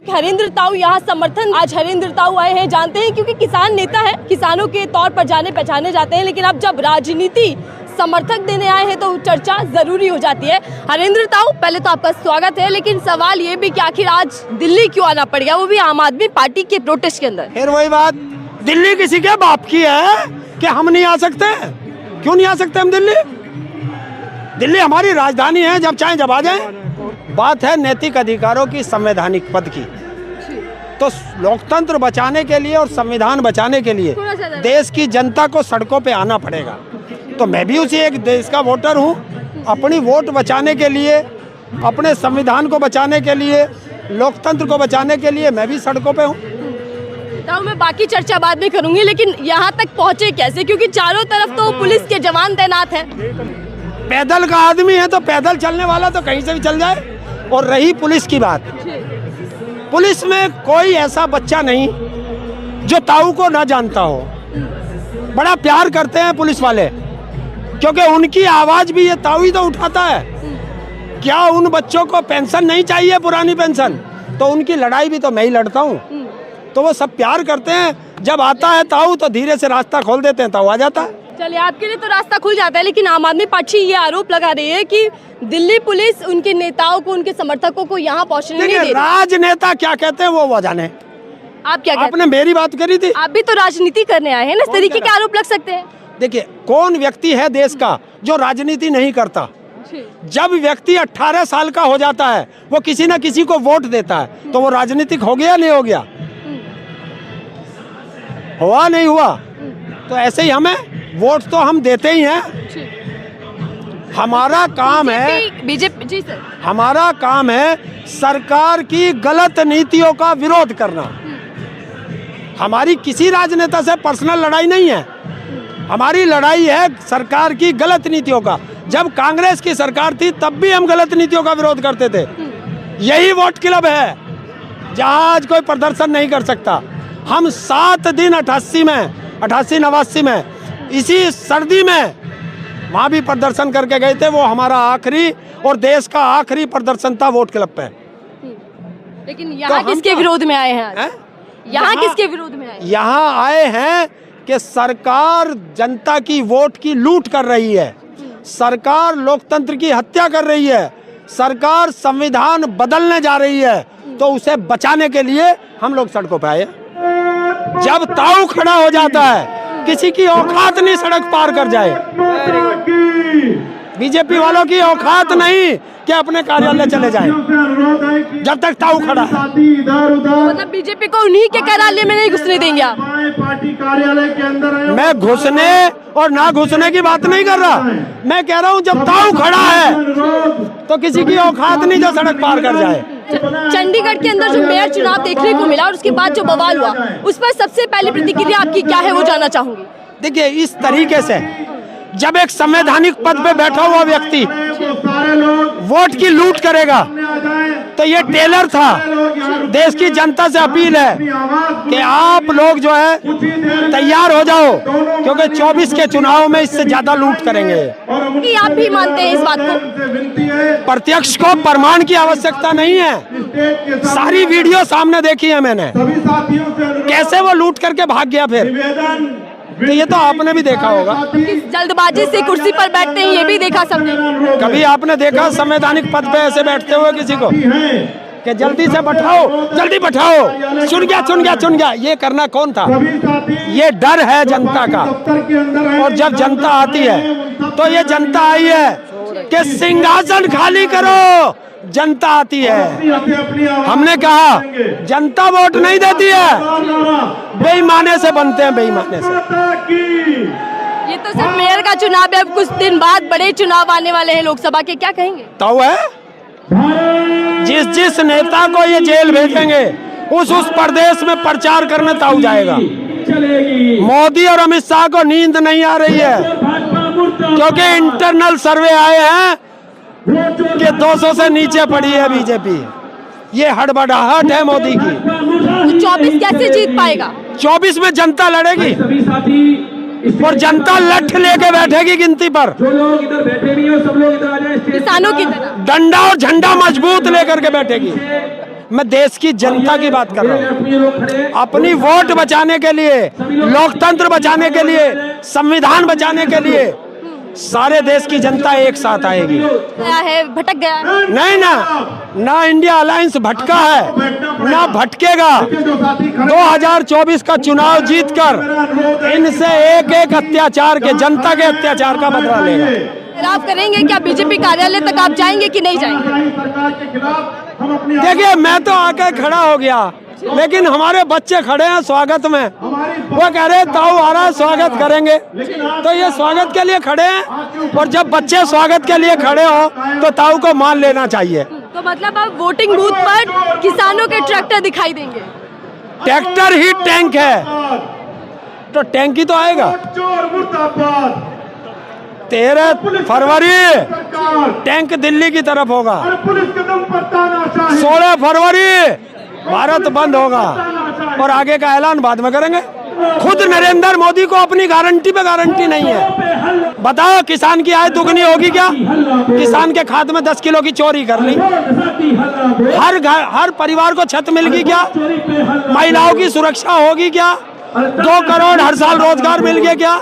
हरेंद्र ताऊ यहाँ समर्थन, आज हरेंद्र ताऊ आए हैं, जानते हैं क्योंकि किसान नेता है, किसानों के तौर पर जाने पहचाने जाते हैं, लेकिन अब जब राजनीति समर्थक देने आए हैं तो चर्चा जरूरी हो जाती है। हरेंद्र ताऊ, पहले तो आपका स्वागत है, लेकिन सवाल ये भी कि आखिर आज दिल्ली क्यों आना पड़ गया, वो भी आम आदमी पार्टी के प्रोटेस्ट के अंदर। फिर वही बात, दिल्ली किसी के बाप की है कि हम नहीं आ सकते? क्यों नहीं आ सकते हम दिल्ली? दिल्ली हमारी राजधानी है, जब चाहे जब आ जाए। बात है नैतिक अधिकारों की, संवैधानिक पद की। तो लोकतंत्र बचाने के लिए और संविधान बचाने के लिए देश की जनता को सड़कों पे आना पड़ेगा। तो मैं भी उसी एक देश का वोटर हूँ। अपनी वोट बचाने के लिए, अपने संविधान को बचाने के लिए, लोकतंत्र को बचाने के लिए मैं भी सड़कों पे हूँ। तो मैं बाकी चर्चा बाद में करूंगी, लेकिन यहाँ तक पहुँचे कैसे, क्योंकि चारों तरफ तो पुलिस के जवान तैनात हैं। पैदल का आदमी है तो पैदल चलने वाला तो कहीं से भी चल जाए। और रही पुलिस की बात, पुलिस में कोई ऐसा बच्चा नहीं जो ताऊ को ना जानता हो। बड़ा प्यार करते हैं पुलिस वाले, क्योंकि उनकी आवाज भी ये ताऊ ही तो उठाता है। क्या उन बच्चों को पेंशन नहीं चाहिए, पुरानी पेंशन? तो उनकी लड़ाई भी तो मैं ही लड़ता हूँ। तो वो सब प्यार करते हैं। जब आता है ताऊ तो धीरे से रास्ता खोल देते हैं, ताऊ आ जाता है। चलिए, आपके लिए तो रास्ता खुल जाता है, लेकिन आम आदमी पार्टी ये आरोप लगा रही है कि दिल्ली पुलिस उनके नेताओं को, उनके समर्थकों को यहाँ पहुँचने नहीं दे रही। राजनेता क्या कहते हैं वो जाने। आप क्या कहते हैं? आपने मेरी बात करी थी। आप भी तो राजनीति करने आए हैं ना, इस तरीके के आरोप लग सकते हैं। देखिए, कौन व्यक्ति है देश का जो राजनीति नहीं करता? जब व्यक्ति 18 साल का हो जाता है, वो किसी न किसी को वोट देता है, तो वो राजनीतिक हो गया नहीं हो गया? हुआ नहीं हुआ? तो ऐसे ही हमें वोट तो हम देते ही हैं। हमारा काम है बीजेपी। जी सर। हमारा काम है सरकार की गलत नीतियों का विरोध करना। हमारी किसी राजनेता से पर्सनल लड़ाई नहीं है, हमारी लड़ाई है सरकार की गलत नीतियों का। जब कांग्रेस की सरकार थी तब भी हम गलत नीतियों का विरोध करते थे। यही वोट क्लब है जहाँ आज कोई प्रदर्शन नहीं कर सकता। हम 7 दिन 88-89 में इसी सर्दी में वहाँ भी प्रदर्शन करके गए थे। वो हमारा आखिरी और देश का आखिरी प्रदर्शन था वोट क्लब पे। लेकिन यहाँ किसके विरोध में आए हैं? यहाँ किसके विरोध में आए? यहाँ आए हैं कि सरकार जनता की वोट की लूट कर रही है, सरकार लोकतंत्र की हत्या कर रही है, सरकार संविधान बदलने जा रही है। तो उसे बचाने के लिए हम लोग सड़कों पे आए। जब ताऊ खड़ा हो जाता है, किसी की औकात नहीं सड़क पार कर जाए। बीजेपी वालों की औकात नहीं कि अपने कार्यालय चले जाएं जब तक ताऊ खड़ा है। मतलब बीजेपी को उन्हीं के कार्यालय में नहीं घुसने देंगे आप? पार्टी कार्यालय के अंदर मैं घुसने और ना घुसने की बात नहीं कर रहा। मैं कह रहा हूँ जब ताऊ खड़ा है तो किसी की औकात नहीं जो सड़क पार कर जाए। चंडीगढ़ के अंदर जो मेयर चुनाव देखने को मिला और उसके बाद जो बवाल हुआ, उस पर सबसे पहली प्रतिक्रिया आपकी क्या है, वो जानना चाहूंगी। देखिए, इस तरीके से जब एक संवैधानिक पद पे बैठा हुआ व्यक्ति वोट की लूट करेगा, तो ये टेलर था। देश की जनता से अपील है कि आप लोग जो है तैयार हो जाओ, क्योंकि 24 के चुनाव में इससे ज्यादा लूट करेंगे। कि आप भी मानते हैं इस बात को? प्रत्यक्ष को प्रमाण की आवश्यकता नहीं है। सारी वीडियो सामने देखी है मैंने, कैसे वो लूट करके भाग गया। फिर तो ये तो आपने भी देखा होगा। जल्दबाजी से कुर्सी पर बैठते हैं, ये भी देखा सबने। कभी आपने देखा संवैधानिक पद पे ऐसे बैठते हुए किसी को कि जल्दी से बैठाओ, जल्दी बैठाओ, चुन गया? ये करना कौन था? ये डर है जनता का। और जब जनता आती है तो ये जनता आई है कि सिंहासन खाली करो। जनता आती है। हमने कहा जनता वोट नहीं देती है, बेईमाने से बनते हैं, बेईमाने से। ये तो सिर्फ मेयर का चुनाव है, अब कुछ दिन बाद बड़े चुनाव आने वाले हैं लोकसभा के, क्या कहेंगे? ताऊ है, जिस नेता को ये जेल भेजेंगे उस प्रदेश में प्रचार करने ताऊ जाएगा। मोदी और अमित शाह को नींद नहीं आ रही है, क्योंकि इंटरनल सर्वे आए हैं कि 200 से नीचे पड़ी है बीजेपी। ये हड़बड़ाहट है मोदी की। 24 कैसे जीत पाएगा? 24 में जनता लड़ेगी और जनता लठ लेके बैठेगी गिनती पर। जो लोग इधर बैठे नहीं हो, सब लोग इधर आ जाए। किसानों की तरह डंडा और झंडा मजबूत लेकर के बैठेगी। मैं देश की जनता की बात कर रहा हूँ। अपनी वोट बचाने के लिए, लोकतंत्र बचाने के लिए, संविधान बचाने के लिए सारे देश की जनता एक साथ आएगी। गया है, भटक गया है। नहीं ना इंडिया अलायंस भटका है, ना भटकेगा। 2024 का चुनाव जीतकर इनसे एक एक अत्याचार के, जनता के अत्याचार का बदला लेगा। फिर आप करेंगे क्या? बीजेपी कार्यालय तक आप जाएंगे कि नहीं जाएंगे? देखिए, मैं तो आके खड़ा हो गया, लेकिन हमारे बच्चे खड़े हैं स्वागत में। वो कह रहे ताऊ आ रहा है, स्वागत करेंगे। तो ये स्वागत के लिए खड़े हैं, और जब बच्चे स्वागत के लिए खड़े हो तो ताऊ को मान लेना चाहिए। तो मतलब अब वोटिंग बूथ पर किसानों के ट्रैक्टर दिखाई देंगे? ट्रैक्टर ही टैंक है, तो टैंक ही तो आएगा। 13 फरवरी टैंक दिल्ली की तरफ होगा। 16 फरवरी भारत बंद होगा, और आगे का ऐलान बाद में करेंगे। खुद नरेंद्र मोदी को अपनी गारंटी पे गारंटी नहीं है। बताओ, किसान की आय दुगनी होगी क्या? किसान के खाते में 10 किलो की चोरी कर ली। हर परिवार को छत मिल गई क्या? महिलाओं की सुरक्षा होगी क्या? 2 करोड़ हर साल रोजगार मिल गया क्या?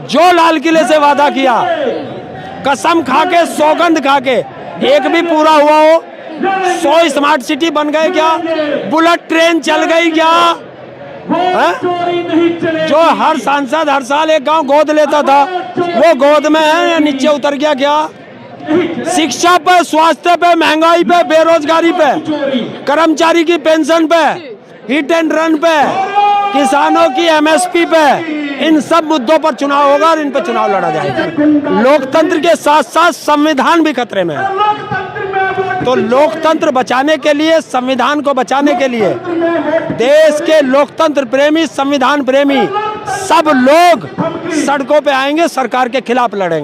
जो लाल किले से वादा किया, कसम खा के, सौगंध खा के, एक भी पूरा हुआ हो? 100 स्मार्ट सिटी बन गए क्या? बुलेट ट्रेन चल गई क्या? जो हर सांसद हर साल एक गांव गोद लेता था, वो गोद में है या नीचे उतर गया क्या? शिक्षा पे, स्वास्थ्य पे, महंगाई पे, बेरोजगारी पे, कर्मचारी की पेंशन पे, हिट एंड रन पे, किसानों की एमएसपी पे, इन सब मुद्दों पर चुनाव होगा और इन पर चुनाव लड़ा जाएगा। लोकतंत्र के साथ साथ संविधान भी खतरे में है। तो लोकतंत्र बचाने के लिए, संविधान को बचाने के लिए देश के लोकतंत्र प्रेमी, संविधान प्रेमी सब लोग सड़कों पे आएंगे, सरकार के खिलाफ लड़ेंगे।